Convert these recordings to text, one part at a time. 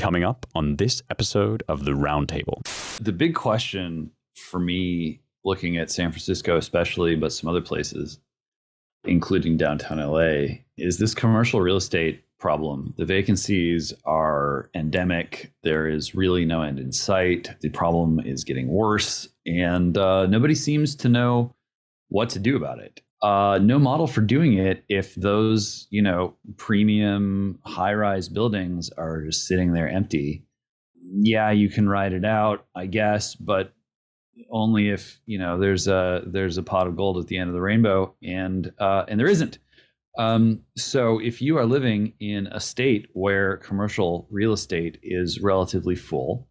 coming up on this episode of the Roundtable. The big question for me, looking at San Francisco especially, but some other places, including downtown LA, is this commercial real estate problem. The vacancies are endemic. There is really no end in sight. The problem is getting worse, and nobody seems to know what to do about it. No model for doing it if those, premium high-rise buildings are just sitting there empty. Yeah, you can ride it out, I guess, but only if there's a pot of gold at the end of the rainbow, and there isn't. So if you are living in a state where commercial real estate is relatively full,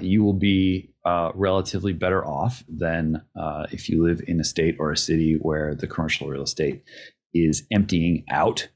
you will be relatively better off than if you live in a state or a city where the commercial real estate is emptying out.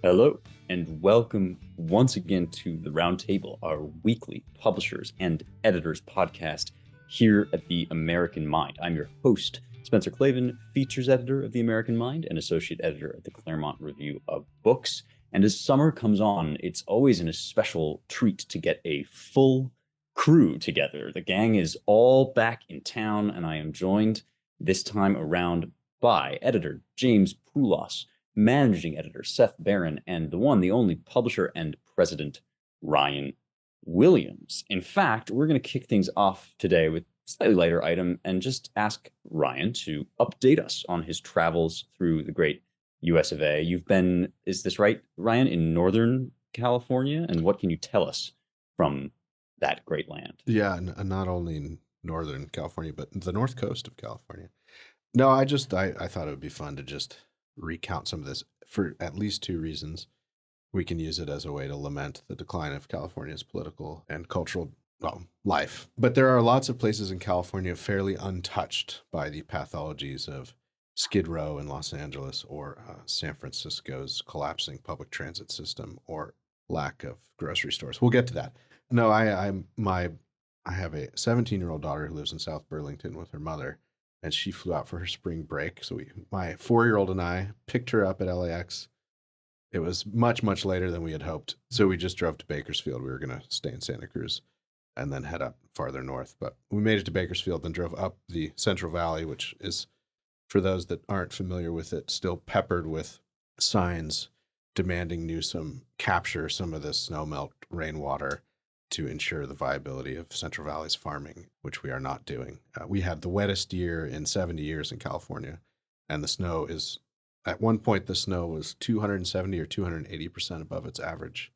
Hello, and welcome once again to the Roundtable, our weekly publishers and editors podcast here at the American Mind. I'm your host, Spencer Clavin, features editor of the American Mind and associate editor at the Claremont Review of Books. And as summer comes on, it's always a special treat to get a full crew together. The gang is all back in town, and I am joined this time around by editor James Poulos, managing editor Seth Barron, and the one, the only publisher and president, Ryan Williams. In fact, we're going to kick things off today with a slightly lighter item and just ask Ryan to update us on his travels through the great US of A. You've been, is this right, Ryan, in Northern California? And what can you tell us from that great land? Yeah, not only in Northern California, but the North Coast of California. No, I thought it would be fun to just recount some of this for at least two reasons. We can use it as a way to lament the decline of California's political and cultural life. But there are lots of places in California fairly untouched by the pathologies of Skid Row in Los Angeles or San Francisco's collapsing public transit system or lack of grocery stores. We'll get to that. No, I have a 17-year-old daughter who lives in South Burlington with her mother, and she flew out for her spring break. So my 4-year-old and I picked her up at LAX. It was much, much later than we had hoped. So we just drove to Bakersfield. We were going to stay in Santa Cruz and then head up farther north. But we made it to Bakersfield, then drove up the Central Valley, which is, for those that aren't familiar with it, still peppered with signs demanding Newsom capture some of the snowmelt rainwater to ensure the viability of Central Valley's farming, which we are not doing. We had the wettest year in 70 years in California, and the snow is, at one point, the snow was 270 or 280% above its average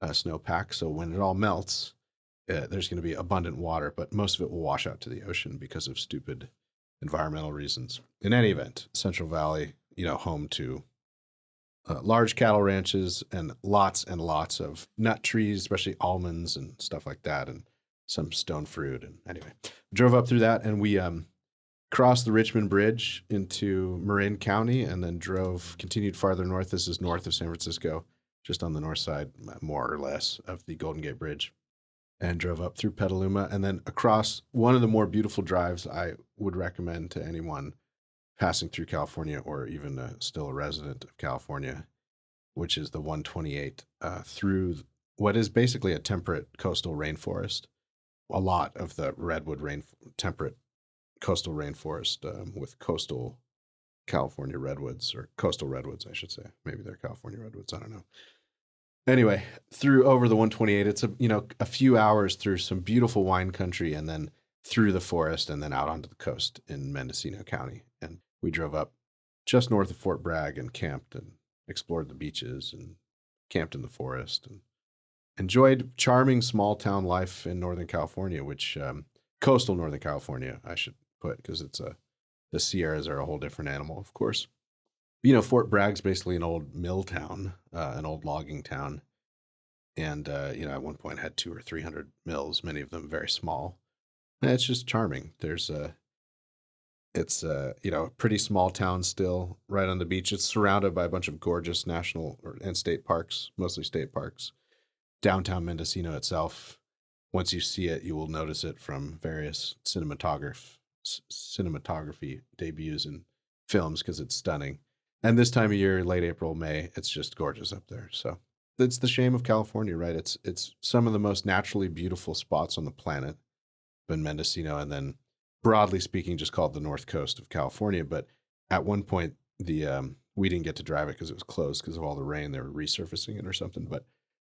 snowpack. So when it all melts, there's going to be abundant water, but most of it will wash out to the ocean because of stupid environmental reasons. In any event, Central Valley, home to large cattle ranches and lots of nut trees, especially almonds and stuff like that, and some stone fruit. And anyway, drove up through that, and we crossed the Richmond Bridge into Marin County, and then continued farther north. This is north of San Francisco, just on the north side, more or less, of the Golden Gate Bridge, and drove up through Petaluma, and then across one of the more beautiful drives I would recommend to anyone passing through California or even still a resident of California, which is the 128 through what is basically a temperate coastal rainforest. A lot of the redwood temperate coastal rainforest with coastal California redwoods, or coastal redwoods, I should say. Maybe they're California redwoods, I don't know. Anyway, over the 128, it's a few hours through some beautiful wine country, and then through the forest, and then out onto the coast in Mendocino County. And we drove up just north of Fort Bragg and camped and explored the beaches and camped in the forest and enjoyed charming small town life in Northern California, which coastal Northern California, I should put, because the Sierras are a whole different animal, of course. Fort Bragg's basically an old mill town, an old logging town. And, at one point had 200 or 300 mills, many of them very small. And it's just charming. There's It's a pretty small town still, right on the beach. It's surrounded by a bunch of gorgeous national and state parks, mostly state parks. Downtown Mendocino itself, once you see it, you will notice it from various cinematography debuts and films because it's stunning. And this time of year, late April, May, it's just gorgeous up there. So it's the shame of California, right? It's some of the most naturally beautiful spots on the planet, been Mendocino, and then broadly speaking, just called the North Coast of California. But at one point, we didn't get to drive it because it was closed because of all the rain. They were resurfacing it or something. But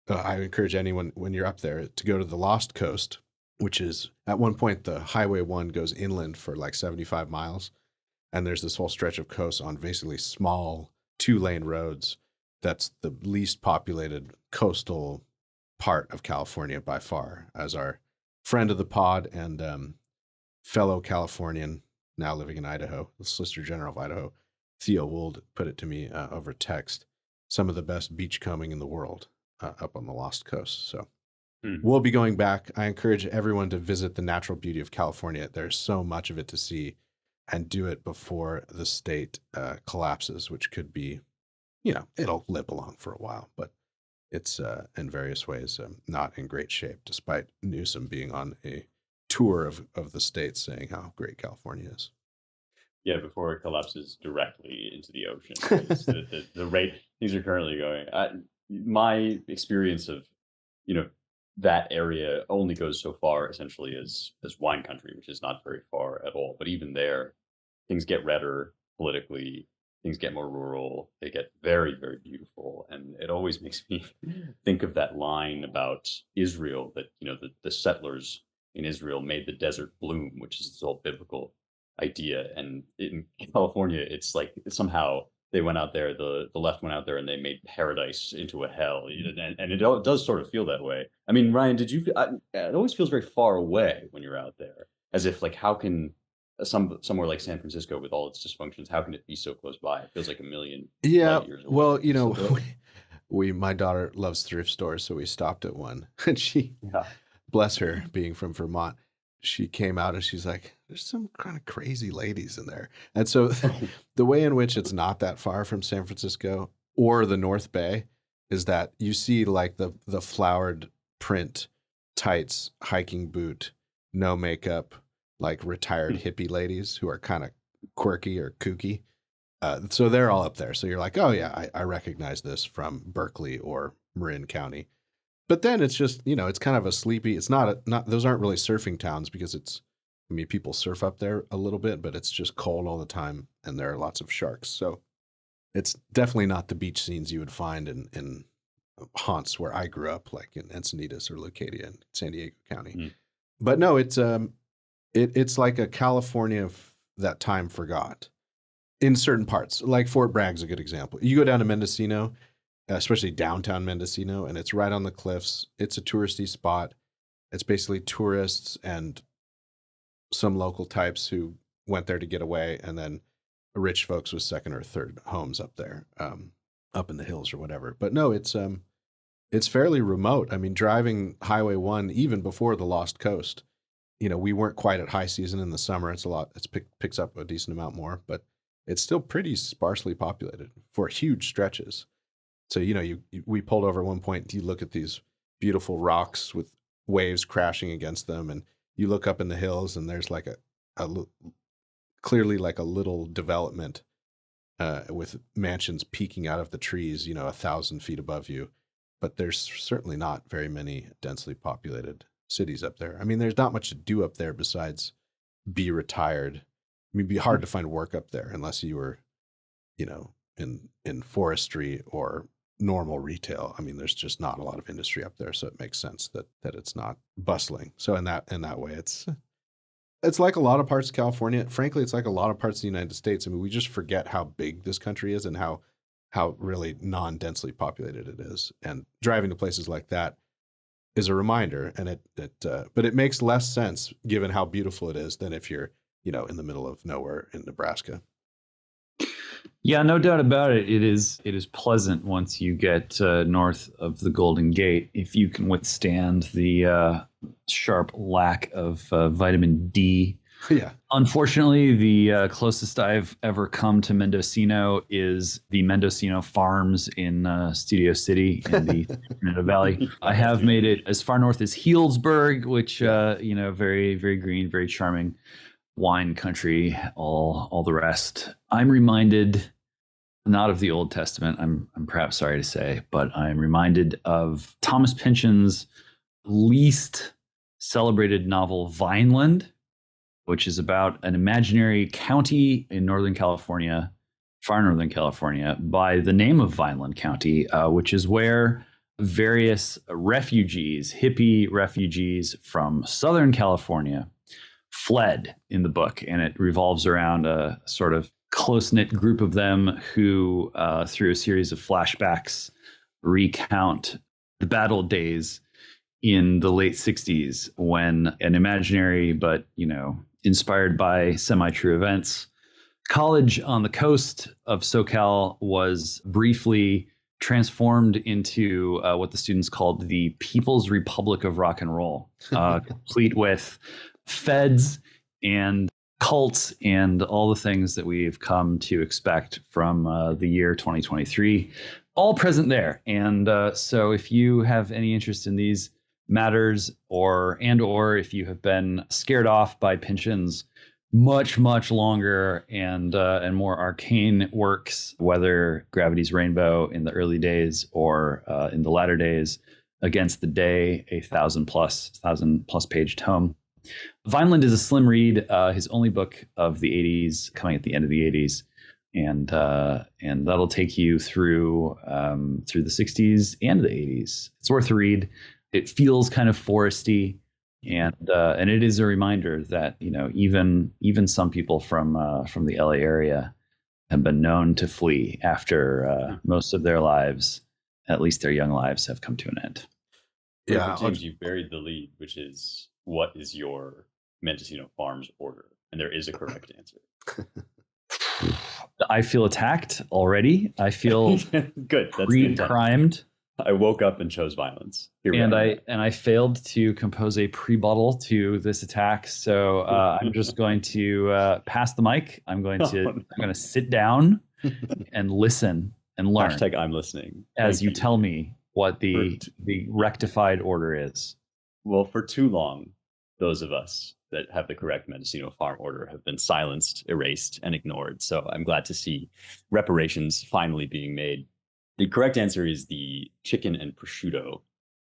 I encourage anyone when you're up there to go to the Lost Coast, which is at one point the Highway 1 goes inland for like 75 miles. And there's this whole stretch of coast on basically small 2-lane roads. That's the least populated coastal part of California by far, as our friend of the pod and fellow Californian, now living in Idaho, the Solicitor General of Idaho, Theo Wold, put it to me over text. Some of the best beachcombing in the world up on the Lost Coast. So we'll be going back. I encourage everyone to visit the natural beauty of California. There's so much of it to see, and do it before the state collapses, which could be, it'll limp along for a while, but it's in various ways not in great shape, despite Newsom being on a tour of the state saying how great California is. Yeah, before it collapses directly into the ocean. Right? the rate things are currently going. My experience of, that area only goes so far, essentially, as wine country, which is not very far at all. But even there, things get redder politically. Things get more rural. They get very, very beautiful, and it always makes me think of that line about Israel that the settlers in Israel made the desert bloom, which is this whole biblical idea. And in California, it's like somehow they went out there, the left went out there, and they made paradise into a hell, and it does sort of feel that way. I mean, Ryan, it always feels very far away when you're out there, as if like, how can somewhere like San Francisco with all its dysfunctions, how can it be so close by? It feels like a million light years away. Well, my daughter loves thrift stores, so we stopped at one, and she, bless her, being from Vermont, she came out and she's like, there's some kind of crazy ladies in there. And so the way in which it's not that far from San Francisco or the North Bay is that you see like the flowered print tights, hiking boot, no makeup, like retired hippie ladies who are kind of quirky or kooky. So they're all up there. So you're like, oh yeah, I recognize this from Berkeley or Marin County. But then it's just, it's kind of a sleepy, it's not those aren't really surfing towns because people surf up there a little bit, but it's just cold all the time and there are lots of sharks. So it's definitely not the beach scenes you would find in haunts where I grew up, like in Encinitas or Leucadia in San Diego County. But no, it's like a California that time forgot in certain parts. Like Fort Bragg's a good example. You go down to Mendocino, especially downtown Mendocino, and it's right on the cliffs. It's a touristy spot. It's basically tourists and some local types who went there to get away, and then rich folks with second or third homes up there, up in the hills or whatever. But no, it's fairly remote. I mean, driving Highway 1, even before the Lost Coast, we weren't quite at high season in the summer. It's a lot. Picks up a decent amount more, but it's still pretty sparsely populated for huge stretches. So, we pulled over at one point, you look at these beautiful rocks with waves crashing against them, and you look up in the hills and there's like clearly like a little development with mansions peeking out of the trees, 1,000 feet above you. But there's certainly not very many densely populated cities up there. I mean, there's not much to do up there besides be retired. I mean, it'd be hard to find work up there unless you were, in forestry or normal retail. I mean, there's just not a lot of industry up there, so it makes sense that it's not bustling. So in that way, it's like a lot of parts of California. Frankly, it's like a lot of parts of the United States. I mean, we just forget how big this country is and how really non-densely populated it is. And driving to places like that is a reminder. And but it makes less sense given how beautiful it is than if you're, in the middle of nowhere in Nebraska. Yeah, no doubt about it. It is pleasant once you get north of the Golden Gate, if you can withstand the sharp lack of vitamin D Yeah. Unfortunately, the closest I've ever come to Mendocino is the Mendocino Farms in Studio City in the Sacramento Valley. I have made it as far north as Healdsburg, which very, very green, very charming wine country. All the rest. I'm reminded not of the Old Testament. I'm perhaps sorry to say, but I'm reminded of Thomas Pynchon's least celebrated novel, Vineland, which is about an imaginary county in Northern California, far Northern California, by the name of Vineland County, which is where various refugees, hippie refugees from Southern California, fled in the book. And it revolves around a sort of close-knit group of them who, through a series of flashbacks, recount the battle days in the late 60s when an imaginary but inspired by semi-true events college on the coast of SoCal was briefly transformed into what the students called the People's Republic of Rock and Roll, complete with feds and cults and all the things that we've come to expect from the year 2023, all present there. And so if you have any interest in these matters, or if you have been scared off by Pynchon's much longer and more arcane works, whether Gravity's Rainbow in the early days or in the latter days, Against the Day, a 1,000+ page tome, Vineland is a slim read. His only book of the 80s, coming at the end of the 80s, and that'll take you through the 60s and the 80s. It's worth a read. It feels kind of foresty, and it is a reminder that even some people from the LA area have been known to flee after most of their lives, at least their young lives, have come to an end. Yeah, James, you buried the lead, which is, what is your Mendocino Farms order? And there is a correct answer. I feel attacked already. I feel good. That's pre-primed. I woke up and chose violence. I failed to compose a pre-buttal to this attack, so I'm just going to pass the mic. I'm going to sit down and listen and learn. Hashtag I'm listening. As you tell me what the rectified order is. Well, for too long, those of us that have the correct Mendocino Farm order have been silenced, erased, and ignored. So I'm glad to see reparations finally being made. The correct answer is the chicken and prosciutto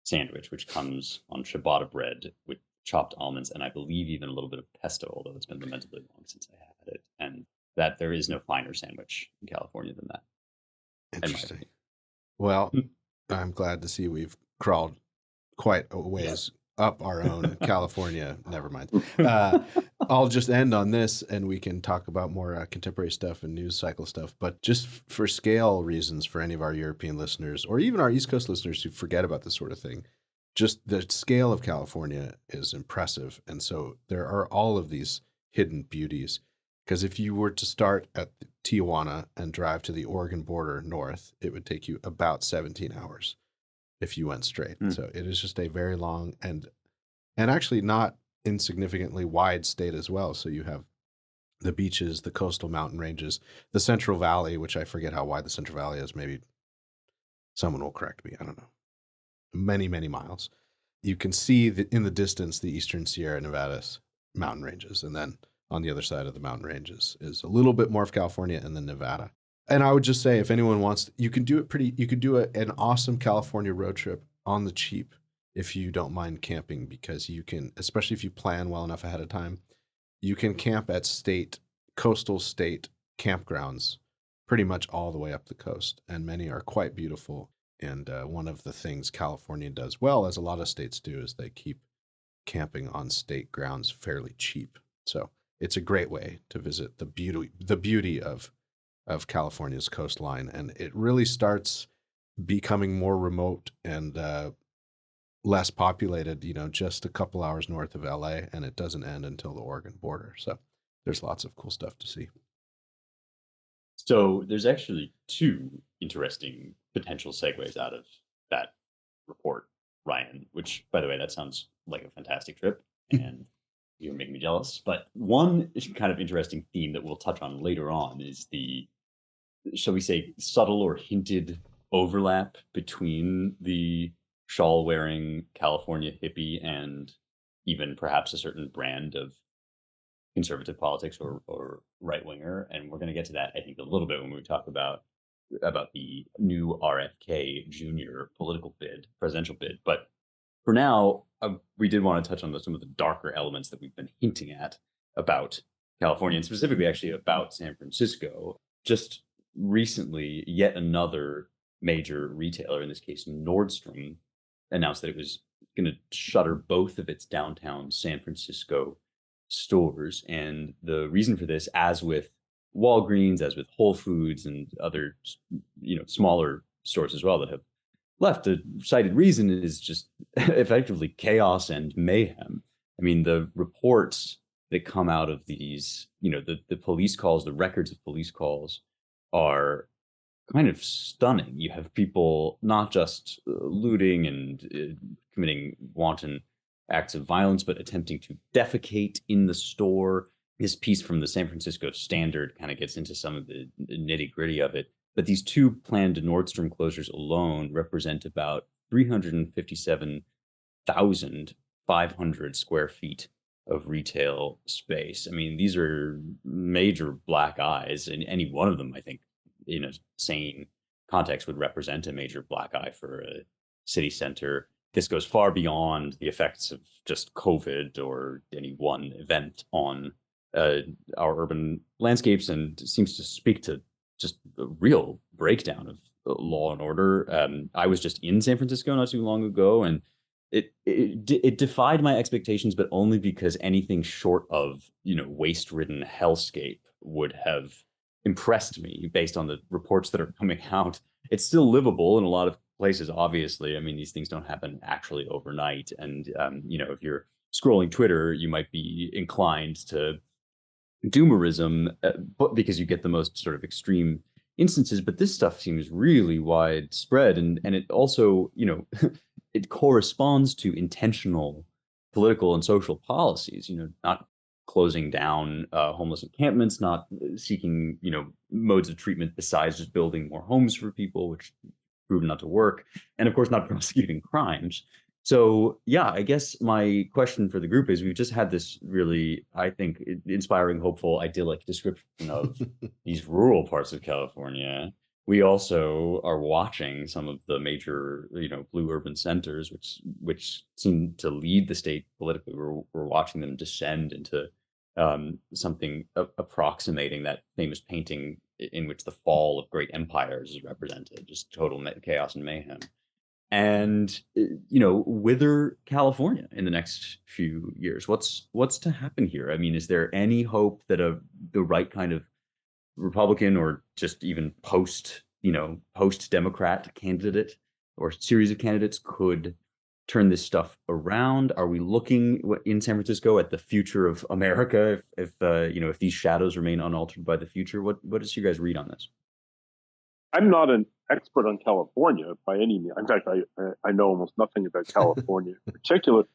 sandwich, which comes on ciabatta bread with chopped almonds and I believe even a little bit of pesto, although it's been lamentably long since I had it. And that there is no finer sandwich in California than that. Interesting. Well, I'm glad to see we've crawled quite a ways up our own California. Never mind. I'll just end on this and we can talk about more contemporary stuff and news cycle stuff. But just for scale reasons, for any of our European listeners or even our East Coast listeners who forget about this sort of thing, just the scale of California is impressive. And so there are all of these hidden beauties. Because if you were to start at Tijuana and drive to the Oregon border north, it would take you about 17 hours if you went straight. So it is just a very long and actually not insignificantly wide state as well. So you have the beaches, the coastal mountain ranges, the Central Valley, which I forget how wide the Central Valley is. Maybe someone will correct me. I don't know. Many miles. You can see in the distance the Eastern Sierra Nevadas mountain ranges, and then on the other side of the mountain ranges is a little bit more of California and then Nevada. And I would just say, if anyone wants, you can do an awesome California road trip on the cheap if you don't mind camping, because you can, especially if you plan well enough ahead of time, you can camp at coastal state campgrounds pretty much all the way up the coast. And many are quite beautiful. And one of the things California does well, as a lot of states do, is they keep camping on state grounds fairly cheap. So it's a great way to visit the beauty of California's coastline, and it really starts becoming more remote and less populated, just a couple hours north of LA, and it doesn't end until the Oregon border. So there's lots of cool stuff to see. So there's actually two interesting potential segues out of that report, Ryan, which, by the way, that sounds like a fantastic trip. And You're making me jealous. But one kind of interesting theme that we'll touch on later on is the, shall we say, subtle or hinted overlap between the shawl wearing California hippie and even perhaps a certain brand of conservative politics or right winger. And we're going to get to that, I think, a little bit when we talk about the new RFK Jr. political bid, presidential bid. But for now, we did want to touch on some of the darker elements that we've been hinting at about California, and specifically actually about San Francisco. Just recently, yet another major retailer, in this case Nordstrom, announced that it was going to shutter both of its downtown San Francisco stores. And the reason for this, as with Walgreens, as with Whole Foods and other, smaller stores as well that have left, the cited reason is just effectively chaos and mayhem. I mean, the reports that come out of these, the police calls, the records of police calls are kind of stunning. You have people not just looting and committing wanton acts of violence, but attempting to defecate in the store. This piece from the San Francisco Standard kind of gets into some of the nitty gritty of it. But these two planned Nordstrom closures alone represent about 357,500 square feet of retail space. I mean, these are major black eyes, and any one of them, I think, in a sane context, would represent a major black eye for a city center. This goes far beyond the effects of just COVID or any one event on our urban landscapes, and seems to speak to just a real breakdown of law and order. I was just in San Francisco not too long ago, and it defied my expectations, but only because anything short of waste-ridden hellscape would have impressed me based on the reports that are coming out. It's still livable in a lot of places, obviously. I mean, these things don't happen actually overnight, and if you're scrolling Twitter, you might be inclined to doomerism, but because you get the most sort of extreme instances. But this stuff seems really widespread, and it also it corresponds to intentional political and social policies. Not closing down homeless encampments, not seeking modes of treatment besides just building more homes for people, which proven not to work, and of course not prosecuting crimes. So yeah, I guess my question for the group is, we've just had this really, I think, inspiring, hopeful, idyllic description of these rural parts of California. We also are watching some of the major, blue urban centers, which seem to lead the state politically. We're watching them descend into something approximating that famous painting in which the fall of great empires is represented, just total chaos and mayhem. And wither California in the next few years. What's to happen here? I mean, is there any hope that the right kind of Republican, or just even post Democrat candidate or series of candidates could turn this stuff around? Are we looking in San Francisco at the future of America if these shadows remain unaltered by the future? What is your guys' read on this? I'm not an expert on California by any means. In fact, I know almost nothing about California in particular,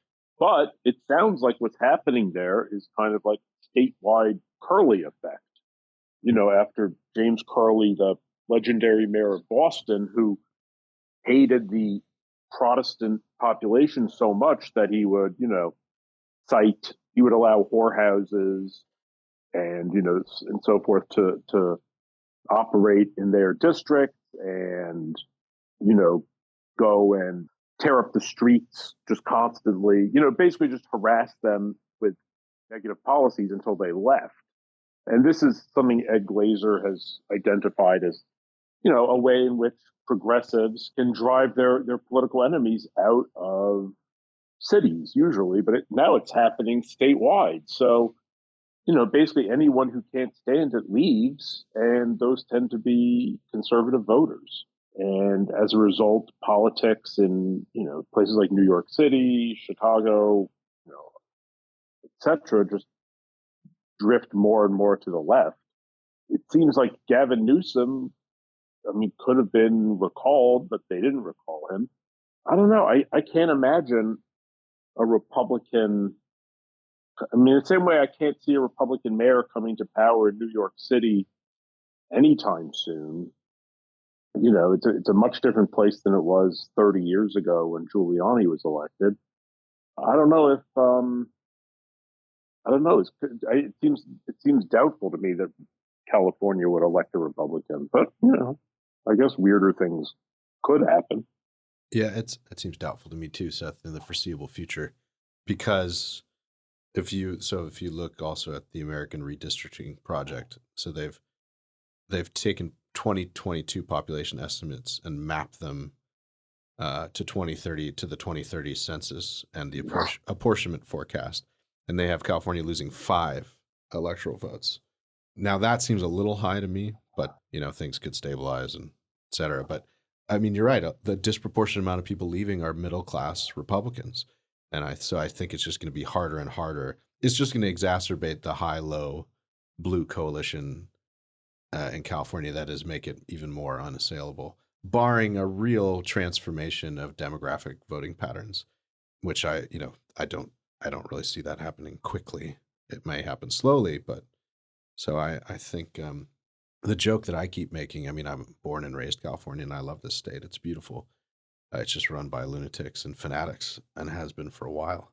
but it sounds like what's happening there is kind of like statewide Curley effect. After James Curley, the legendary mayor of Boston, who hated the Protestant population so much that he would, he would allow whorehouses and, and so forth to operate in their district, and go and tear up the streets just constantly, basically just harass them with negative policies until they left. And this is something Ed Glazer has identified as a way in which progressives can drive their political enemies out of cities usually, but now it's happening statewide. So basically anyone who can't stand it leaves, and those tend to be conservative voters. And as a result, politics in, places like New York City, Chicago, et cetera, just drift more and more to the left. It seems like Gavin Newsom, could have been recalled, but they didn't recall him. I don't know. I can't imagine a Republican I mean, the same way I can't see a Republican mayor coming to power in New York City anytime soon. It's a much different place than it was 30 years ago when Giuliani was elected. I don't know if I don't know. It seems doubtful to me that California would elect a Republican, but I guess weirder things could happen. Yeah, it seems doubtful to me too, Seth, in the foreseeable future, because if you look also at the American Redistricting Project, so they've taken 2022 population estimates and mapped them to 2030 to the 2030 census and the apportionment forecast, and they have California losing 5 electoral votes. Now that seems a little high to me, but things could stabilize and et cetera. But I mean, you're right. The disproportionate amount of people leaving are middle class Republicans, and I think it's just going to be harder and harder. It's just going to exacerbate the high-low blue coalition in California that is make it even more unassailable, barring a real transformation of demographic voting patterns, which I don't really see that happening quickly. It may happen slowly, but so I think the joke that I keep making, I mean, I'm born and raised California and I love this state. It's beautiful. It's just run by lunatics and fanatics and has been for a while.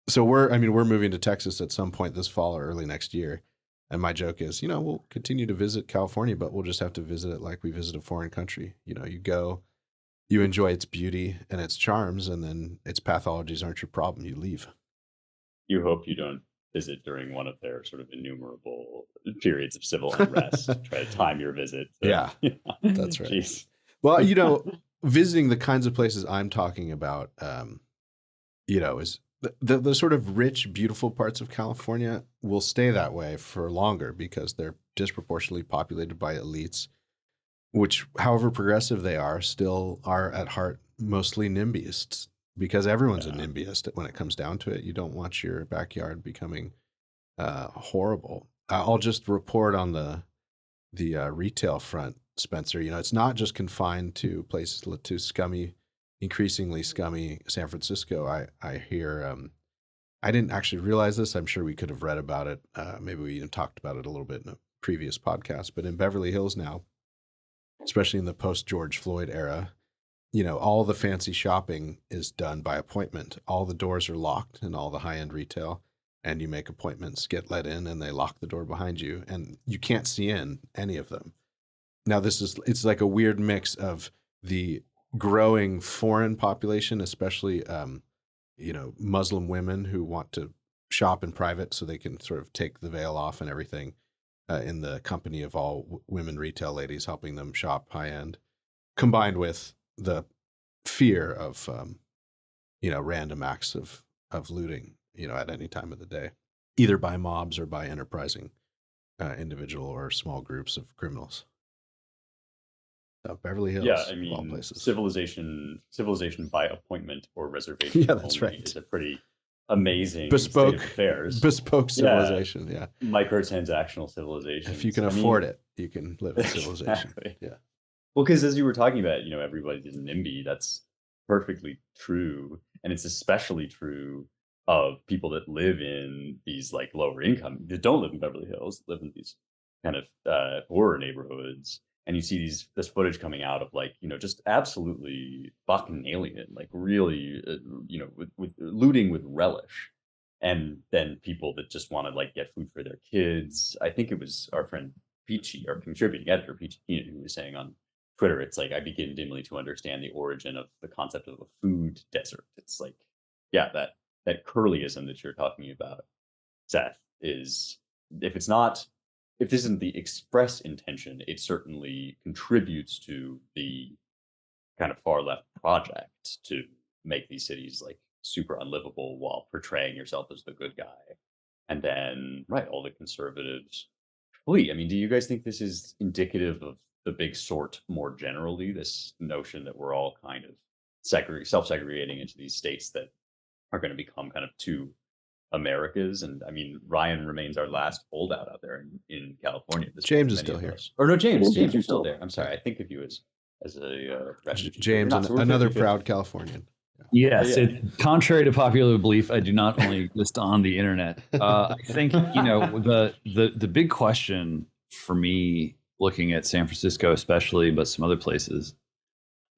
So we're moving to Texas at some point this fall or early next year. And my joke is, we'll continue to visit California, but we'll just have to visit it like we visit a foreign country. You go, you enjoy its beauty and its charms, and then its pathologies aren't your problem. You leave. You hope you don't visit during one of their sort of innumerable periods of civil unrest. Try to time your visit. Yeah, that's right. Jeez. Well, visiting the kinds of places I'm talking about, is the sort of rich, beautiful parts of California will stay that way for longer because they're disproportionately populated by elites, which, however progressive they are, still are at heart mostly NIMBYists, because everyone's a NIMBYist when it comes down to it. You don't want your backyard becoming horrible. I'll just report on the retail front, Spencer. It's not just confined to places to scummy, increasingly scummy San Francisco. I hear, I didn't actually realize this. I'm sure we could have read about it. Maybe we even talked about it a little bit in a previous podcast, but in Beverly Hills now, especially in the post-George Floyd era, all the fancy shopping is done by appointment. All the doors are locked in all the high-end retail, and you make appointments, get let in, and they lock the door behind you, and you can't see in any of them. Now, it's like a weird mix of the growing foreign population, especially, Muslim women who want to shop in private so they can sort of take the veil off and everything in the company of all women retail ladies helping them shop high-end, combined with the fear of, random acts of looting, at any time of the day, either by mobs or by enterprising individual or small groups of criminals. So Beverly Hills, yeah, I of all mean, places. civilization by appointment or reservation. Yeah, that's only right. Is a pretty amazing Bespoke state of affairs. Bespoke civilization, yeah. Microtransactional civilization. If you can afford it, you can live in civilization. Exactly. Yeah. Well, because as you were talking about, everybody's NIMBY. That's perfectly true, and it's especially true of people that live in these like lower income, that don't live in Beverly Hills, live in these kind of poorer neighborhoods. And you see this footage coming out of like, just absolutely fucking alien, like really, with looting with relish. And then people that just want to like get food for their kids. I think it was our friend Peachy, our contributing editor, Peachy Keenan, who was saying on Twitter, it's like, I begin dimly to understand the origin of the concept of a food desert. It's like, yeah, that curlyism that you're talking about, Seth, is if this isn't the express intention, it certainly contributes to the kind of far left project to make these cities like super unlivable while portraying yourself as the good guy. And then, right, all the conservatives flee. I mean, do you guys think this is indicative of the big sort more generally, this notion that we're all kind of self-segregating into these states that are going to become kind of two Americas? And I mean, Ryan remains our last holdout out there in California. James is still here. Or no, James, you're still there. I'm sorry. I think of you as a refugee. James, another proud Californian. Yes, Yeah. contrary to popular belief, I do not only exist on the internet. I think the big question for me, looking at San Francisco especially, but some other places,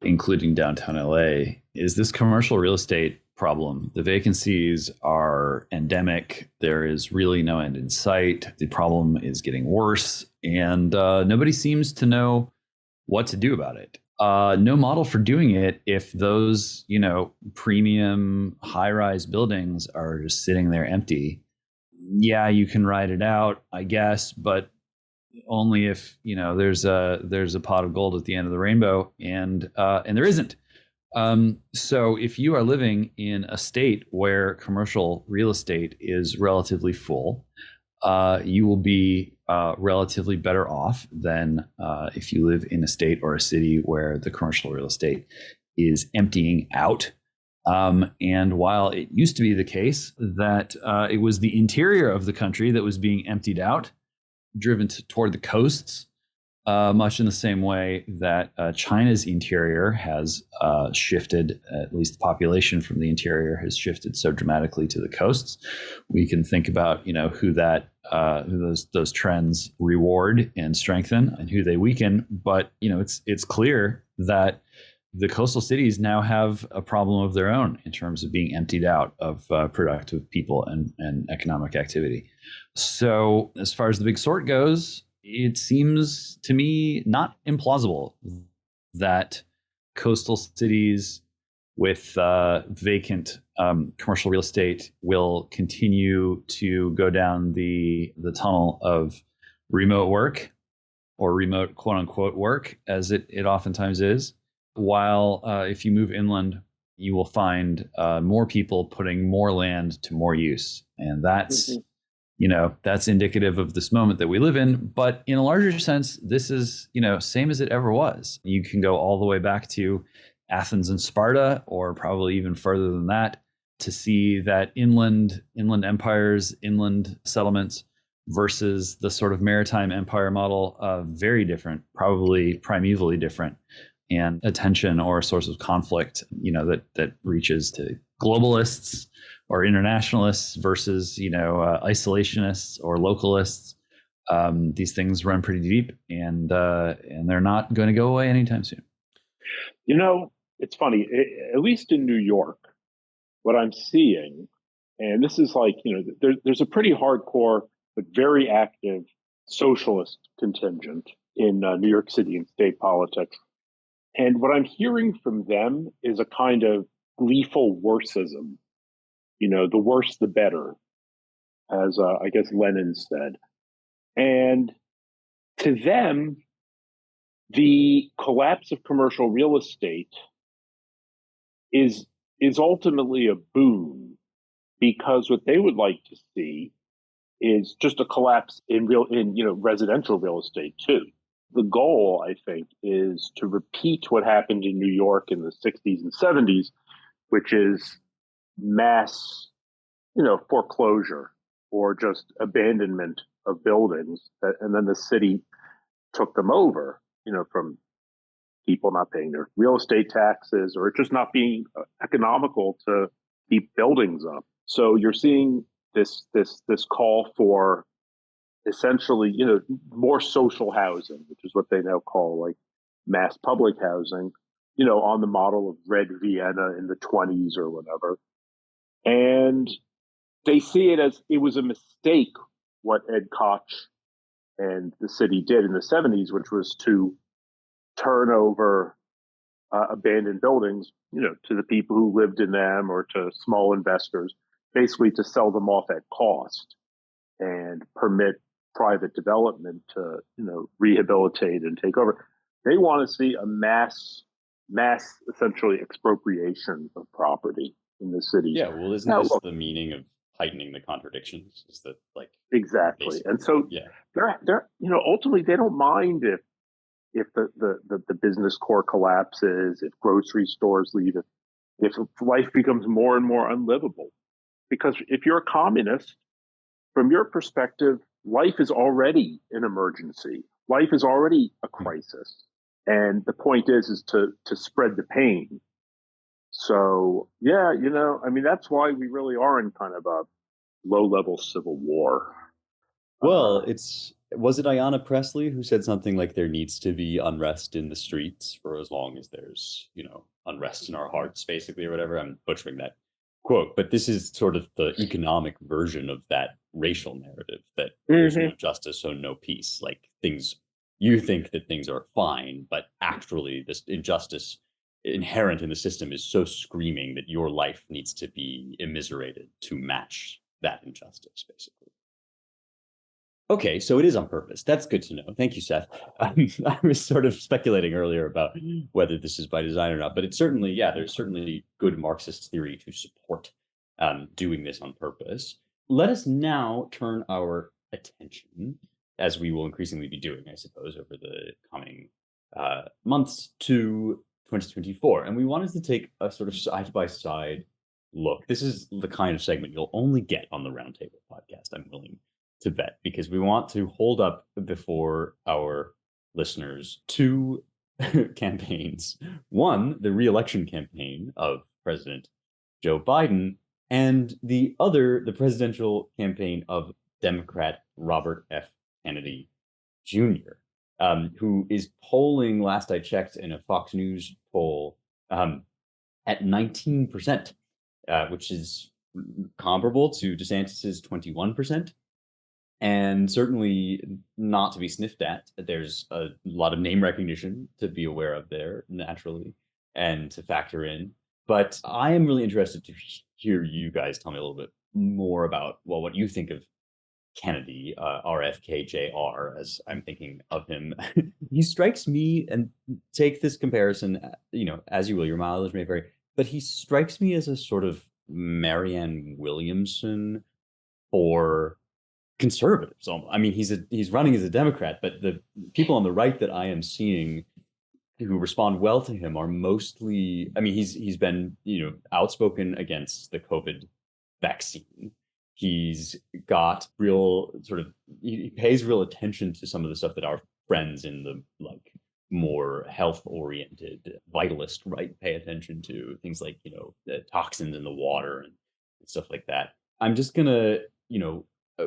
including downtown LA, is this commercial real estate problem. The vacancies are endemic. There is really no end in sight. The problem is getting worse, and nobody seems to know what to do about it. No model for doing it if those, premium high-rise buildings are just sitting there empty. Yeah, you can ride it out, I guess, but only if there's a pot of gold at the end of the rainbow, and there isn't. So if you are living in a state where commercial real estate is relatively full, you will be relatively better off than if you live in a state or a city where the commercial real estate is emptying out. And while it used to be the case that it was the interior of the country that was being emptied out, driven toward the coasts, much in the same way that China's interior has shifted, at least the population from the interior has shifted so dramatically to the coasts. We can think about, who those trends reward and strengthen and who they weaken. But, it's clear that the coastal cities now have a problem of their own in terms of being emptied out of productive people and economic activity. So as far as the big sort goes, it seems to me not implausible that coastal cities with vacant commercial real estate will continue to go down the tunnel of remote work or remote quote unquote work, as it oftentimes is. While if you move inland, you will find more people putting more land to more use. And that's that's indicative of this moment that we live in. But in a larger sense, this is, same as it ever was. You can go all the way back to Athens and Sparta, or probably even further than that, to see that inland empires, inland settlements versus the sort of maritime empire model, very different, probably primevally different, and a tension or a source of conflict, that reaches to globalists or internationalists versus, isolationists or localists. These things run pretty deep, and they're not going to go away anytime soon. It's funny, at least in New York, what I'm seeing, and this is like, there's a pretty hardcore but very active socialist contingent in New York City and state politics. And what I'm hearing from them is a kind of gleeful worseism. The worse, the better, as I guess Lenin said. And to them, the collapse of commercial real estate is ultimately a boon, because what they would like to see is just a collapse in residential real estate too. The goal, I think, is to repeat what happened in New York in the 60s and 70s, which is mass, foreclosure or just abandonment of buildings. And then the city took them over, from people not paying their real estate taxes or just not being economical to keep buildings up. So you're seeing this call for essentially, more social housing, which is what they now call like mass public housing, on the model of Red Vienna in the 20s or whatever. And they see it as it was a mistake what Ed Koch and the city did in the 70s, which was to turn over abandoned buildings, to the people who lived in them or to small investors, basically to sell them off at cost and permit private development to, rehabilitate and take over. They want to see a mass essentially expropriation of property in the city. Yeah, well, isn't this the meaning of heightening the contradictions? Is that like exactly? basically. And so they're ultimately they don't mind if the business core collapses, if grocery stores leave, if life becomes more and more unlivable. Because if you're a communist, from your perspective, life is already an emergency. Life is already a crisis. And the point is to spread the pain. So yeah, I mean, that's why we really are in kind of a low-level civil war. Well, Uh, was it Ayanna Pressley who said something like there needs to be unrest in the streets for as long as there's, unrest in our hearts, basically, or whatever. I'm butchering that quote, but this is sort of the economic version of that racial narrative that there's no justice, so no peace. Like things, you think that things are fine, but actually, this injustice inherent in the system is so screaming that your life needs to be immiserated to match that injustice, basically. Okay, so it is on purpose. That's good to know. Thank you, Seth. I was sort of speculating earlier about whether this is by design or not, but it's certainly, yeah, there's certainly good Marxist theory to support doing this on purpose. Let us now turn our attention, as we will increasingly be doing, I suppose, over the coming months, to 2024. And we wanted to take a sort of side-by-side look. This is the kind of segment you'll only get on the Roundtable podcast, I'm willing to bet, because we want to hold up before our listeners two campaigns. One, the re-election campaign of President Joe Biden, and the other, the presidential campaign of Democrat Robert F. Kennedy Jr., who is polling, last I checked, in a Fox News poll at 19%, which is comparable to DeSantis's 21%. And certainly not to be sniffed at. There's a lot of name recognition to be aware of there, naturally, and to factor in. But I am really interested to hear you guys tell me a little bit more about, well, what you think of Kennedy, RFK as I'm thinking of him. He strikes me, and take this comparison, as you will, your mileage may vary, but he strikes me as a sort of Marianne Williamson for conservatives. I mean, he's running as a Democrat, but the people on the right that I am seeing who respond well to him are mostly. I mean, he's been outspoken against the COVID vaccine. He's got real sort of he pays real attention to some of the stuff that our friends in the more health oriented vitalist right pay attention to, things like the toxins in the water and stuff like that. I'm just gonna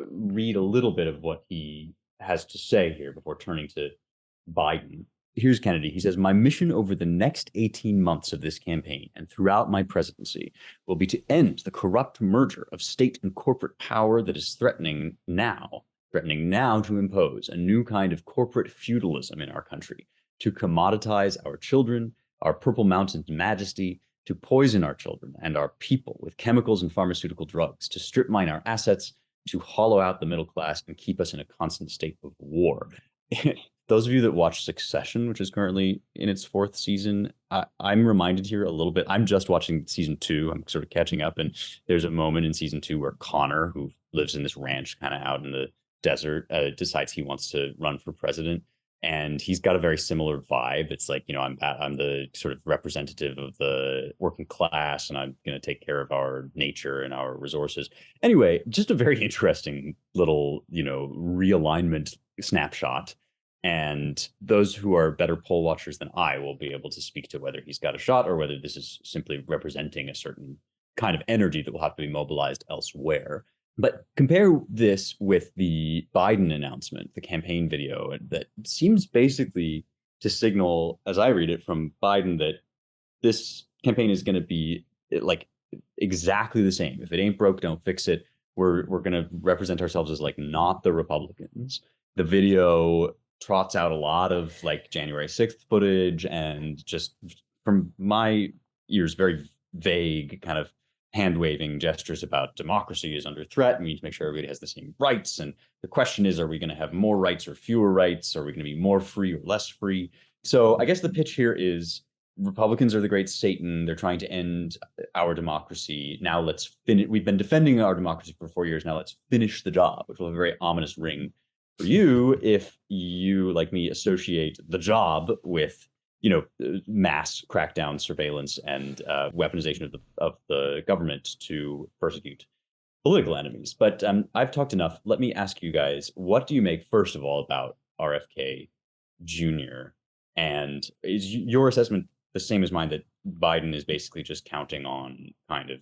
read a little bit of what he has to say here before turning to Biden. Here's Kennedy. He says, "My mission over the next 18 months of this campaign and throughout my presidency will be to end the corrupt merger of state and corporate power that is threatening now to impose a new kind of corporate feudalism in our country, to commoditize our children, our Purple Mountain's majesty, to poison our children and our people with chemicals and pharmaceutical drugs, to strip mine our assets, to hollow out the middle class and keep us in a constant state of war." Those of you that watch Succession, which is currently in its fourth season, I'm reminded here a little bit. I'm just watching season 2. I'm sort of catching up. And there's a moment in season 2 where Connor, who lives in this ranch kind of out in the desert, decides he wants to run for president. And he's got a very similar vibe. It's like, I'm the sort of representative of the working class, and I'm going to take care of our nature and our resources. Anyway, just a very interesting little, realignment snapshot. And those who are better poll watchers than I will be able to speak to whether he's got a shot or whether this is simply representing a certain kind of energy that will have to be mobilized elsewhere. But compare this with the Biden announcement, the campaign video, that seems basically to signal, as I read it from Biden, that this campaign is going to be like exactly the same. If it ain't broke, don't fix it. We're going to represent ourselves as like not the Republicans. The video trots out a lot of like January 6th footage and just, from my ears, very vague kind of hand waving gestures about democracy is under threat. We need to make sure everybody has the same rights. And the question is, are we going to have more rights or fewer rights? Are we going to be more free or less free? So I guess the pitch here is Republicans are the great Satan. They're trying to end our democracy. Now let's finish. We've been defending our democracy for 4 years. Now let's finish the job, which will have a very ominous ring for you if you, like me, associate the job with mass crackdown, surveillance, and weaponization of the government to persecute political enemies. But I've talked enough. Let me ask you guys, what do you make, first of all, about RFK Jr.? And is your assessment the same as mine, that Biden is basically just counting on kind of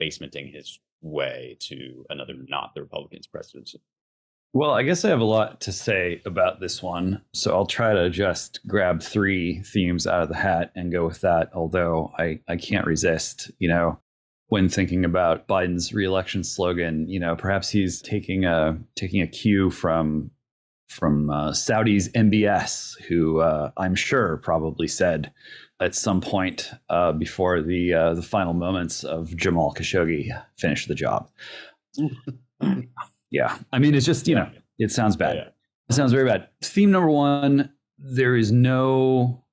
basementing his way to another, not the Republicans' presidency. Well, I guess I have a lot to say about this one, so I'll try to just grab 3 themes out of the hat and go with that, although I can't resist, when thinking about Biden's reelection slogan, perhaps he's taking a cue from Saudi's MBS, who I'm sure probably said at some point before the final moments of Jamal Khashoggi finished the job. Yeah, I mean, it's just, it sounds bad. Yeah. It sounds very bad. Theme number 1, there is no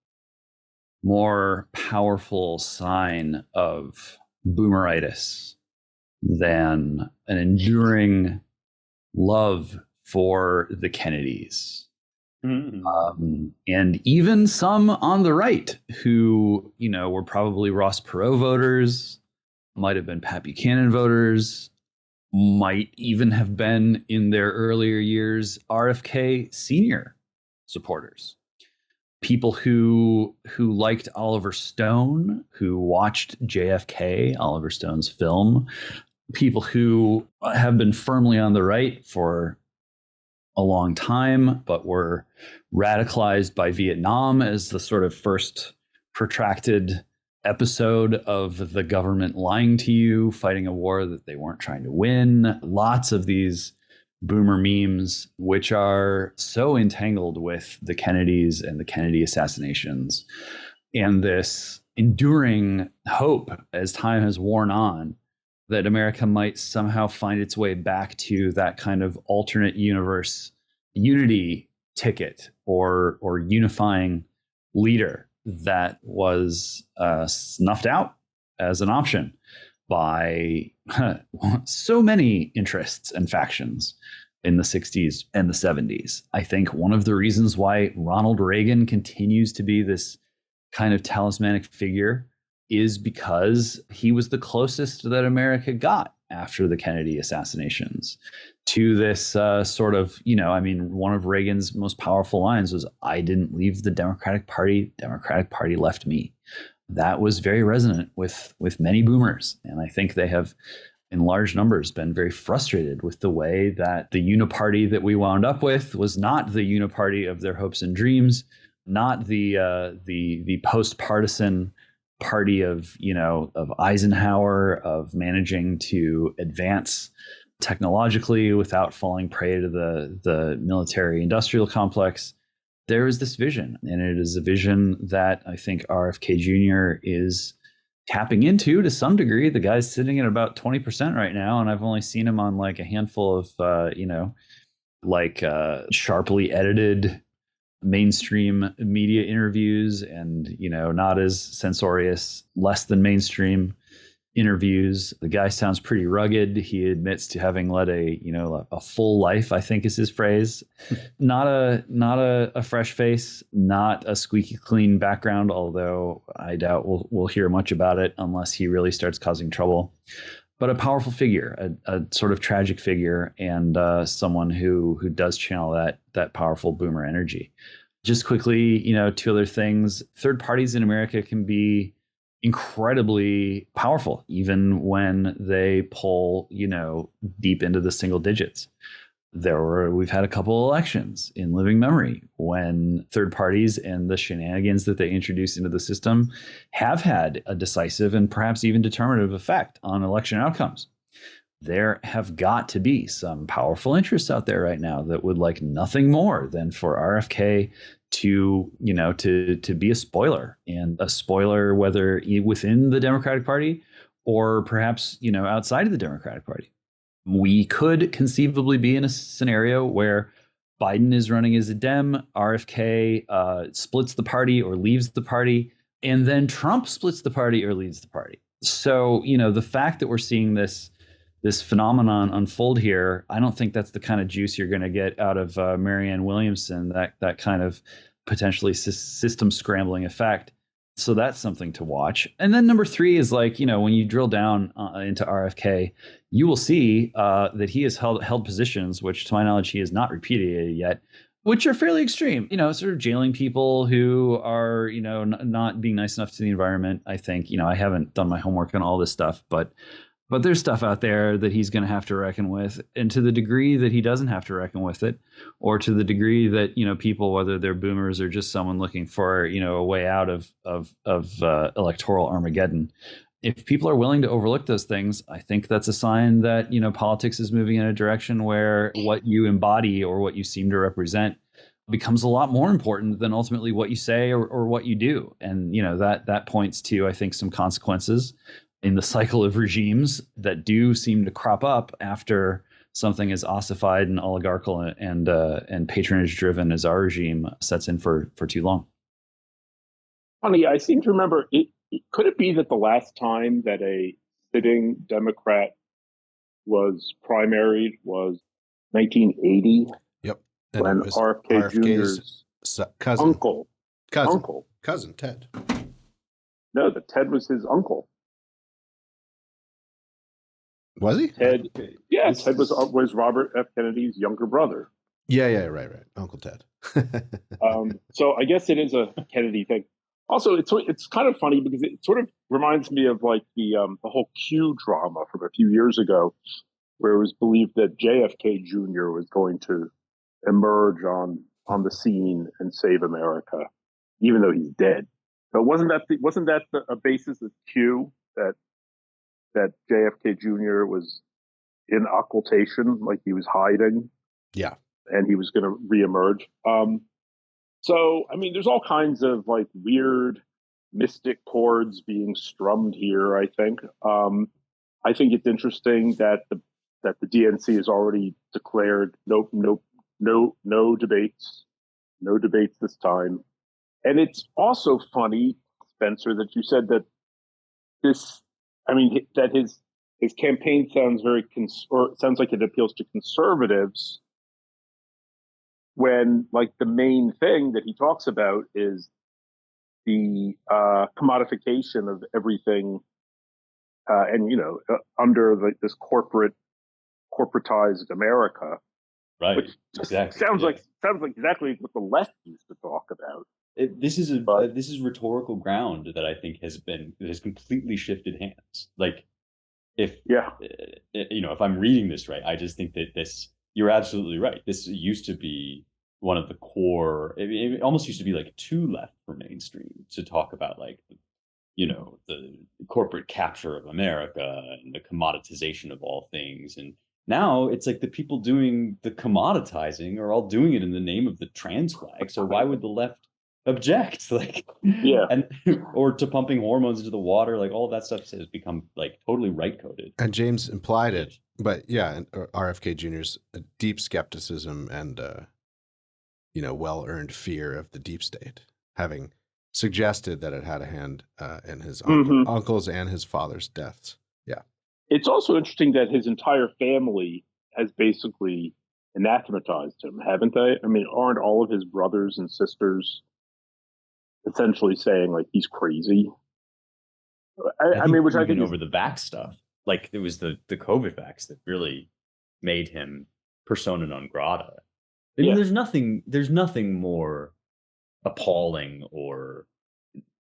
more powerful sign of boomeritis than an enduring love for the Kennedys. Mm-hmm. And even some on the right who, were probably Ross Perot voters, might have been Pat Buchanan voters, might even have been in their earlier years RFK senior supporters. People who liked Oliver Stone, who watched JFK, Oliver Stone's film, people who have been firmly on the right for a long time, but were radicalized by Vietnam as the sort of first protracted episode of the government lying to you, fighting a war that they weren't trying to win. Lots of these boomer memes, which are so entangled with the Kennedys and the Kennedy assassinations, and this enduring hope as time has worn on that America might somehow find its way back to that kind of alternate universe unity ticket or unifying leader that was snuffed out as an option by so many interests and factions in the 60s and the 70s. I think one of the reasons why Ronald Reagan continues to be this kind of talismanic figure is because he was the closest that America got after the Kennedy assassinations to this sort of, one of Reagan's most powerful lines was, "I didn't leave the Democratic Party left me." That was very resonant with many boomers. And I think they have, in large numbers, been very frustrated with the way that the uniparty that we wound up with was not the uniparty of their hopes and dreams, not the post-partisan party of Eisenhower, of managing to advance technologically without falling prey to the military industrial complex. There is this vision, and it is a vision that I think RFK Jr. is tapping into to some degree. The guy's sitting at about 20% right now, and I've only seen him on like a handful of sharply edited mainstream media interviews, and not as censorious, less than mainstream interviews. The guy sounds pretty rugged. He admits to having led a full life, I think is his phrase. Not a fresh face, not a squeaky clean background, although I doubt we'll hear much about it unless he really starts causing trouble. But a powerful figure, a sort of tragic figure, and someone who does channel that powerful boomer energy. Just quickly, 2 other things. Third parties in America can be incredibly powerful, even when they pull, deep into the single digits. We've had a couple elections in living memory when third parties and the shenanigans that they introduce into the system have had a decisive and perhaps even determinative effect on election outcomes. There have got to be some powerful interests out there right now that would like nothing more than for RFK to be a spoiler, and a spoiler whether within the Democratic Party or perhaps outside of the Democratic Party. We could conceivably be in a scenario where Biden is running as a Dem, RFK splits the party or leaves the party, and then Trump splits the party or leaves the party. So the fact that we're seeing this phenomenon unfold here, I don't think that's the kind of juice you're going to get out of Marianne Williamson, that kind of potentially system scrambling effect. So that's something to watch. And then number 3 is when you drill down into RFK, you will see that he has held positions, which to my knowledge, he has not repudiated yet, which are fairly extreme, sort of jailing people who are, not being nice enough to the environment. I think, I haven't done my homework on all this stuff, but there's stuff out there that he's going to have to reckon with. And to the degree that he doesn't have to reckon with it, or to the degree that, people, whether they're boomers or just someone looking for, a way out of electoral Armageddon, if people are willing to overlook those things, I think that's a sign that, politics is moving in a direction where what you embody or what you seem to represent becomes a lot more important than ultimately what you say or what you do. And, that points to, I think, some consequences in the cycle of regimes that do seem to crop up after something as ossified and oligarchical and patronage driven as our regime sets in for too long. Funny, I seem to remember could it be that the last time that a sitting Democrat was primaried was 1980? Yep. And when RFK Jr.'s cousin Ted. No, Ted was his uncle. Was he? Ted? Yeah, Ted was Robert F. Kennedy's younger brother. Yeah, right. Uncle Ted. So I guess it is a Kennedy thing. Also, it's kind of funny because it sort of reminds me of like the whole Q drama from a few years ago, where it was believed that JFK Jr. was going to emerge on the scene and save America, even though he's dead. But wasn't that a basis of Q that JFK Jr. was in occultation, like he was hiding? Yeah, and he was going to reemerge. So, I mean, there's all kinds of like weird mystic chords being strummed here, I think. I think it's interesting that the DNC has already declared no debates this time. And it's also funny, Spencer, that you said that that his campaign sounds sounds like it appeals to conservatives, when like the main thing that he talks about is the commodification of everything, and under this corporatized America, right? Which exactly sounds like exactly what the left used to talk about. This is rhetorical ground that I think has completely shifted hands. Like, if I'm reading this right, I just think that you're absolutely right. This used to be one of the core. It almost used to be like too left for mainstream to talk about like, the corporate capture of America and the commoditization of all things. And now it's like the people doing the commoditizing are all doing it in the name of the trans flag. So why would the left object? Like, or to pumping hormones into the water, like all of that stuff has become like totally right coded. And James implied it, but yeah, RFK Jr.'s deep skepticism and well-earned fear of the deep state, having suggested that it had a hand in his uncle's and his father's deaths. Yeah. It's also interesting that his entire family has basically anathematized him, haven't they? I mean, aren't all of his brothers and sisters essentially saying like he's crazy? I mean, which I think over the vax stuff, like it was the COVID vax that really made him persona non grata. I mean, there's nothing more appalling or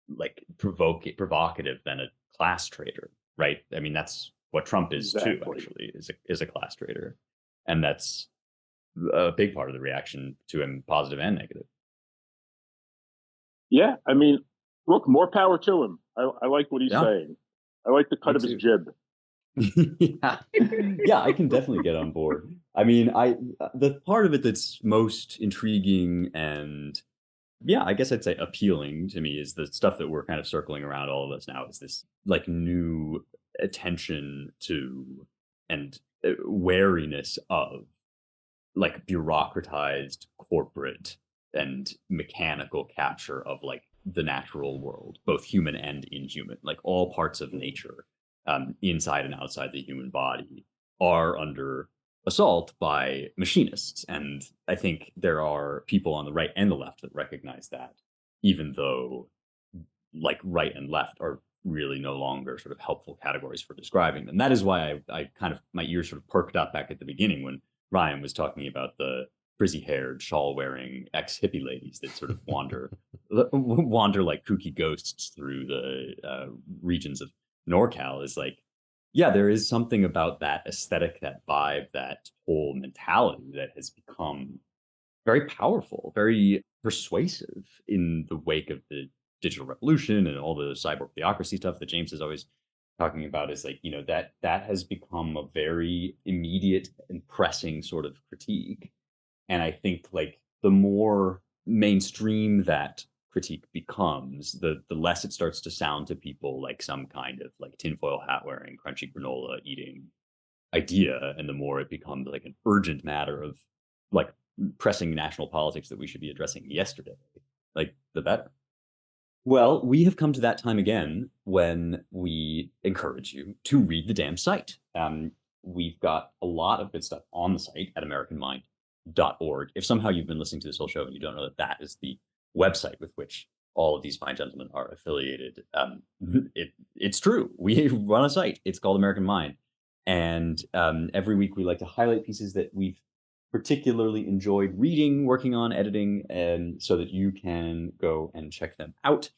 like provocative than a class traitor, right? I mean, that's what Trump is too, actually, is a class traitor. And that's a big part of the reaction to him, positive and negative. Yeah, I mean, look, more power to him. I like what he's saying. I like the cut of his jib. Yeah, I can definitely get on board. I mean, the part of it that's most intriguing and I guess I'd say appealing to me is the stuff that we're kind of circling around all of us now, is this like new attention to and wariness of like bureaucratized corporate and mechanical capture of like the natural world, both human and inhuman, like all parts of nature, inside and outside the human body, are under assault by machinists. And I think there are people on the right and the left that recognize that, even though like right and left are really no longer sort of helpful categories for describing them. That is why I kind of, my ears sort of perked up back at the beginning when Ryan was talking about the frizzy-haired, shawl-wearing ex-hippie ladies that sort of wander like kooky ghosts through the regions of NorCal is like, yeah, there is something about that aesthetic, that vibe, that whole mentality that has become very powerful, very persuasive in the wake of the digital revolution and all the cyborg theocracy stuff that James is always talking about. Is like, that has become a very immediate and pressing sort of critique. And I think like the more mainstream that critique becomes, the less it starts to sound to people like some kind of like tinfoil hat wearing, crunchy granola eating idea, and the more it becomes like an urgent matter of like pressing national politics that we should be addressing yesterday, like the better. Well, we have come to that time again when we encourage you to read the damn site. We've got a lot of good stuff on the site at AmericanMind.org. If somehow you've been listening to this whole show and you don't know that that is the website with which all of these fine gentlemen are affiliated, it's true. We run a site. It's called American Mind. And every week we like to highlight pieces that we've particularly enjoyed reading, working on, editing, and so that you can go and check them out.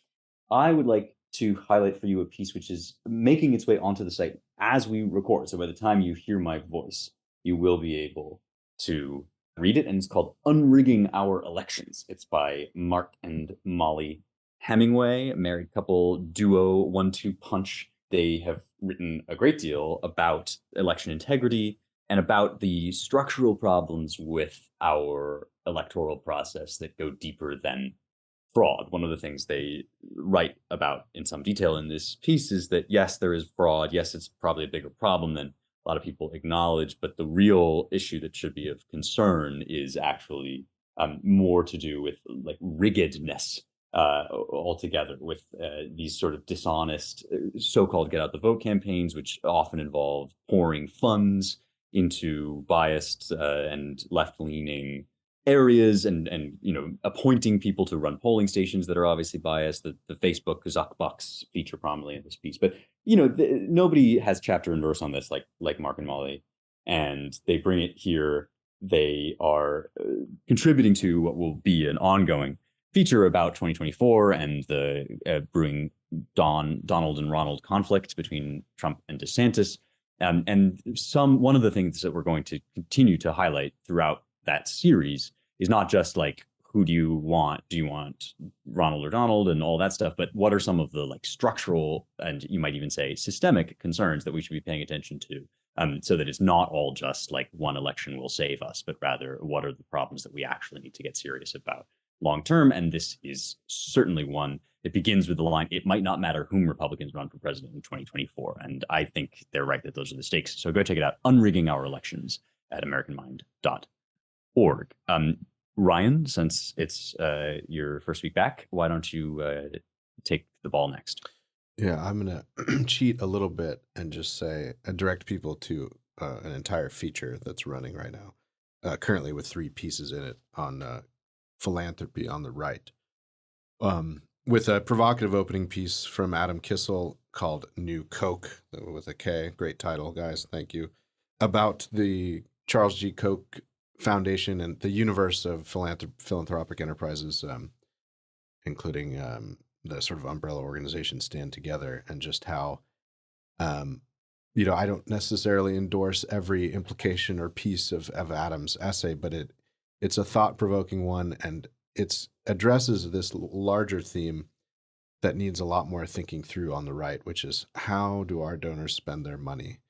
I would like to highlight for you a piece which is making its way onto the site as we record. So by the time you hear my voice, you will be able to read it. And it's called Unrigging Our Elections. It's by Mark and Molly Hemingway, a married couple duo, 1-2 punch. They have written a great deal about election integrity and about the structural problems with our electoral process that go deeper than fraud. One of the things they write about in some detail in this piece is that, yes, there is fraud. Yes, it's probably a bigger problem than a lot of people acknowledge, but the real issue that should be of concern is actually more to do with like riggedness altogether, with these sort of dishonest so-called get out the vote campaigns, which often involve pouring funds into biased and left-leaning areas, and appointing people to run polling stations that are obviously biased. The Facebook Zuckbucks feature prominently in this piece, but nobody has chapter and verse on this like Mark and Molly, and they bring it here. They are contributing to what will be an ongoing feature about 2024 and the brewing Donald and Ronald conflict between Trump and DeSantis. And one of the things that we're going to continue to highlight throughout that series is not just like, who do you want? Do you want Ronald or Donald and all that stuff? But what are some of the like structural, and you might even say systemic, concerns that we should be paying attention to, so that it's not all just like one election will save us, but rather what are the problems that we actually need to get serious about long term? And this is certainly one. It begins with the line, it might not matter whom Republicans run for president in 2024. And I think they're right that those are the stakes. So go check it out, Unrigging Our Elections, at AmericanMind.org. Ryan, since it's your first week back, why don't you take the ball next? Yeah, I'm going to cheat a little bit and just say, direct people to an entire feature that's running right now, currently with 3 pieces in it on philanthropy on the right. With a provocative opening piece from Adam Kissel called New Coke, with a K. Great title, guys. Thank you. About the Charles G. Koch Foundation and the universe of philanthropic enterprises, including the sort of umbrella organizations Stand Together, and just how, I don't necessarily endorse every implication or piece of Adam's essay, but it's a thought-provoking one, and it addresses this larger theme that needs a lot more thinking through on the right, which is, how do our donors spend their money?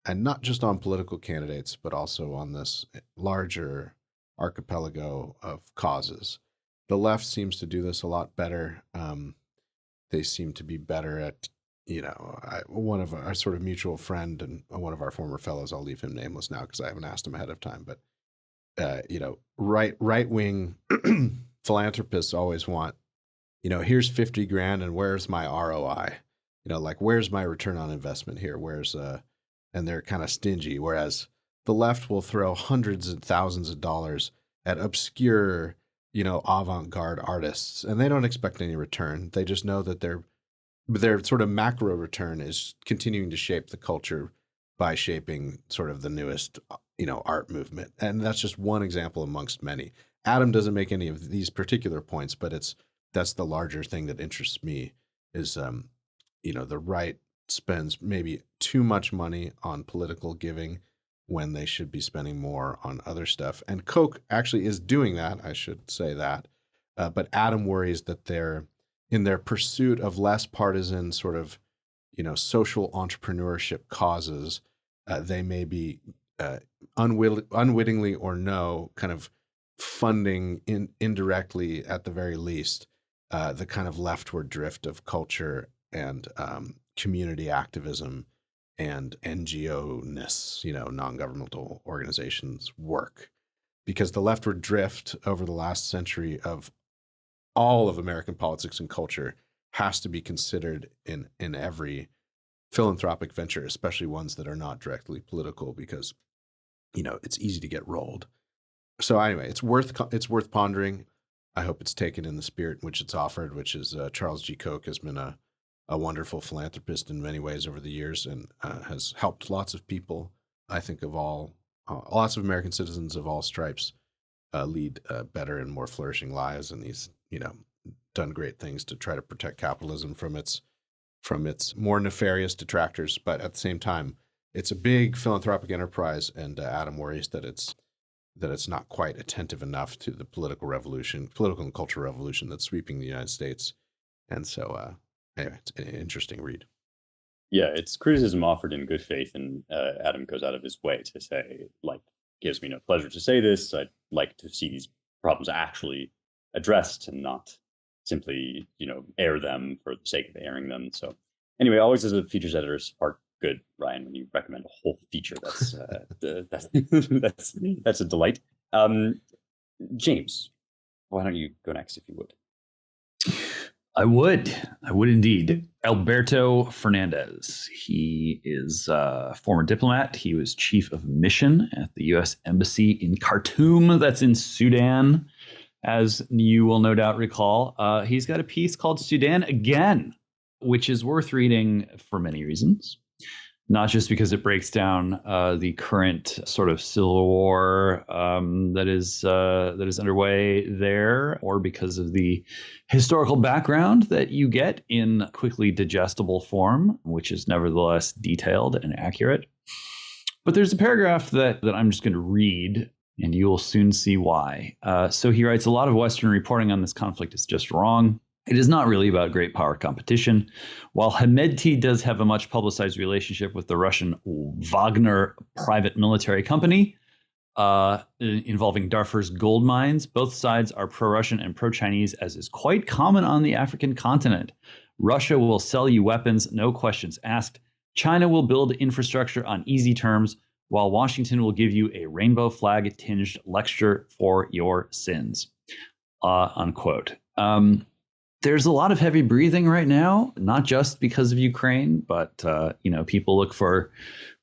And not just on political candidates, but also on this larger archipelago of causes. The left seems to do this a lot better. They seem to be better at, one of our sort of mutual friend and one of our former fellows, I'll leave him nameless now because I haven't asked him ahead of time, but right-wing philanthropists always want, here's 50 grand and where's my ROI? Like, where's my return on investment here? And they're kind of stingy. Whereas the left will throw hundreds and thousands of dollars at obscure, avant-garde artists, and they don't expect any return. They just know that their sort of macro return is continuing to shape the culture by shaping sort of the newest art movement. And that's just one example amongst many. Adam doesn't make any of these particular points, but that's the larger thing that interests me is, the right spends maybe too much money on political giving when they should be spending more on other stuff. And Koch actually is doing that. I should say that. But Adam worries that they're in their pursuit of less partisan sort of, social entrepreneurship causes, they may be unwittingly or no kind of funding indirectly at the very least the kind of leftward drift of culture and community activism and NGO-ness, non-governmental organizations work. Because the leftward drift over the last century of all of American politics and culture has to be considered in every philanthropic venture, especially ones that are not directly political, because it's easy to get rolled. So anyway, it's worth pondering. I hope it's taken in the spirit in which it's offered, which is Charles G. Koch has been a wonderful philanthropist in many ways over the years, and has helped lots of people. I think lots of American citizens of all stripes lead better and more flourishing lives, and he's done great things to try to protect capitalism from its more nefarious detractors. But at the same time, it's a big philanthropic enterprise, and Adam worries that it's not quite attentive enough to the political and cultural revolution that's sweeping the United States. And so, anyway, it's an interesting read. Yeah, it's criticism offered in good faith, and Adam goes out of his way to say, gives me no pleasure to say this. I'd like to see these problems actually addressed and not simply, air them for the sake of airing them. So anyway, always as a features editor's part good, Ryan, when you recommend a whole feature. That's that's a delight. James, why don't you go next, if you would? I would indeed. Alberto Fernandez. He is a former diplomat. He was chief of mission at the U.S. Embassy in Khartoum, that's in Sudan, as you will no doubt recall. He's got a piece called Sudan Again, which is worth reading for many reasons. Not just because it breaks down the current sort of civil war that is underway there, or because of the historical background that you get in quickly digestible form, which is nevertheless detailed and accurate. But there's a paragraph that I'm just going to read, and you will soon see why. So he writes, a lot of Western reporting on this conflict is just wrong. It is not really about great power competition. While Hemedti does have a much publicized relationship with the Russian Wagner private military company involving Darfur's gold mines, both sides are pro-Russian and pro-Chinese, as is quite common on the African continent. Russia will sell you weapons, no questions asked. China will build infrastructure on easy terms, while Washington will give you a rainbow flag-tinged lecture for your sins. Unquote. There's a lot of heavy breathing right now, not just because of Ukraine, but people look for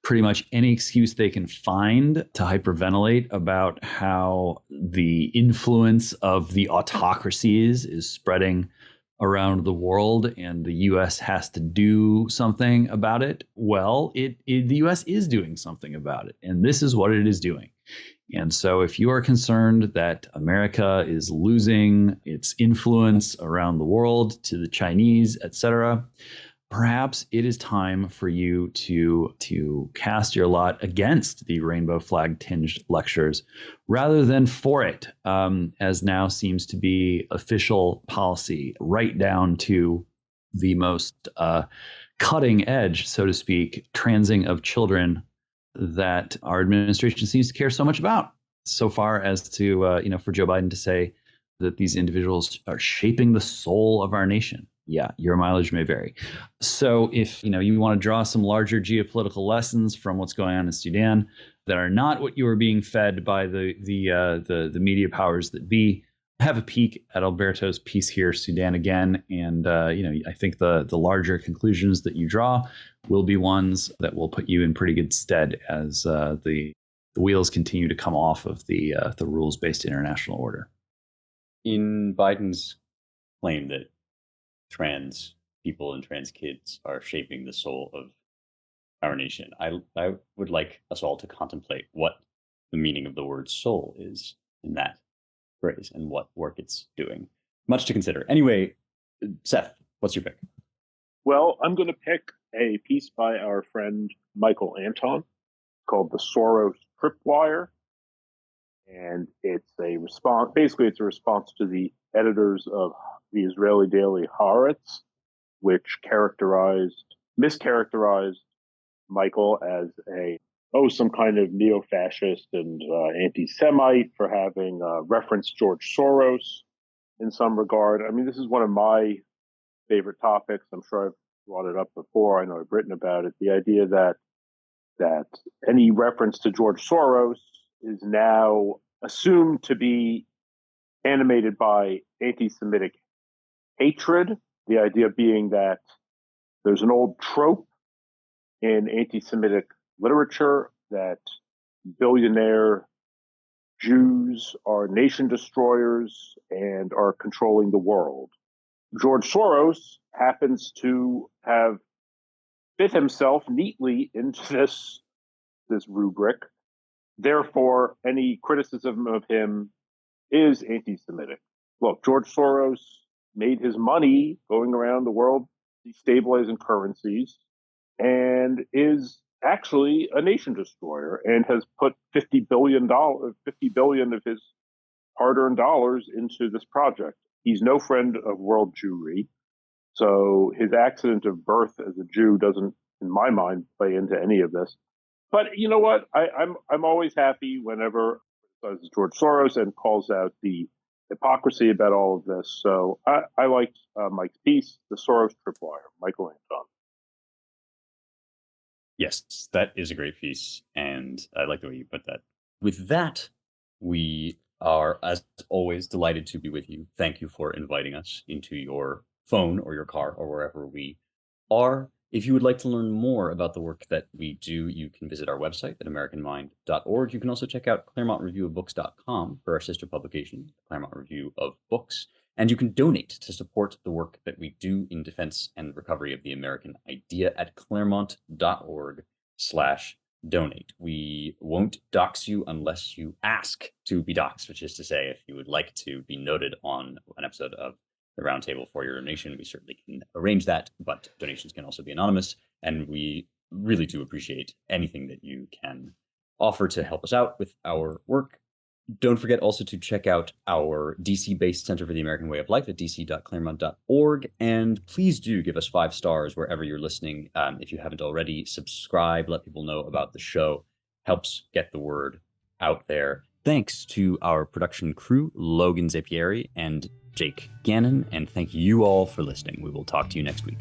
pretty much any excuse they can find to hyperventilate about how the influence of the autocracies is spreading around the world, and the U.S. has to do something about it. Well, the U.S. is doing something about it, and this is what it is doing. And so if you are concerned that America is losing its influence around the world to the Chinese, etc., perhaps it is time for you to cast your lot against the rainbow flag tinged lectures rather than for it, as now seems to be official policy, right down to the most cutting edge, so to speak, transing of children that our administration seems to care so much about, so far as to, for Joe Biden to say that these individuals are shaping the soul of our nation. Yeah, your mileage may vary. So if you want to draw some larger geopolitical lessons from what's going on in Sudan that are not what you are being fed by the media powers that be, have a peek at Alberto's piece here, Sudan Again. And I think the larger conclusions that you draw will be ones that will put you in pretty good stead as the wheels continue to come off of the rules-based international order. In Biden's claim that trans people and trans kids are shaping the soul of our nation, I would like us all to contemplate what the meaning of the word soul is in that phrase and what work it's doing. Much to consider. Anyway, Seth, what's your pick? Well, I'm going to pick a piece by our friend Michael Anton called The Soros Tripwire. And it's a response, basically, it's a response to the editors of the Israeli daily Haaretz, which mischaracterized Michael as some kind of neo-fascist and anti-Semite for having referenced George Soros in some regard. I mean, this is one of my favorite topics. I'm sure I've brought it up before. I know I've written about it. The idea that any reference to George Soros is now assumed to be animated by anti-Semitic hatred. The idea being that there's an old trope in anti-Semitic literature that billionaire Jews are nation destroyers and are controlling the world. George Soros happens to have fit himself neatly into this rubric. Therefore, any criticism of him is anti-Semitic. Look, George Soros made his money going around the world destabilizing currencies and is actually a nation destroyer and has put $50 billion of his hard-earned dollars into this project. He's no friend of world Jewry. So his accident of birth as a Jew doesn't, in my mind, play into any of this. But you know what? I'm always happy whenever George Soros and calls out the hypocrisy about all of this. So I liked Mike's piece, The Soros Tripwire, Michael Anton. Yes, that is a great piece, and I like the way you put that. With that, we are, as always, delighted to be with you. Thank you for inviting us into your phone or your car or wherever we are. If you would like to learn more about the work that we do, you can visit our website at americanmind.org. You can also check out ClaremontReviewOfBooks.com for our sister publication, Claremont Review of Books. And you can donate to support the work that we do in defense and recovery of the American idea at claremont.org/donate. We won't dox you unless you ask to be doxed, which is to say, if you would like to be noted on an episode of the Roundtable for your donation, we certainly can arrange that, but donations can also be anonymous, and we really do appreciate anything that you can offer to help us out with our work. Don't forget also to check out our DC-based Center for the American Way of Life at dc.claremont.org, and please do give us 5 stars wherever you're listening. If you haven't already, subscribe, let people know about the show, helps get the word out there. Thanks to our production crew, Logan Zapieri and Jake Gannon, and thank you all for listening. We will talk to you next week.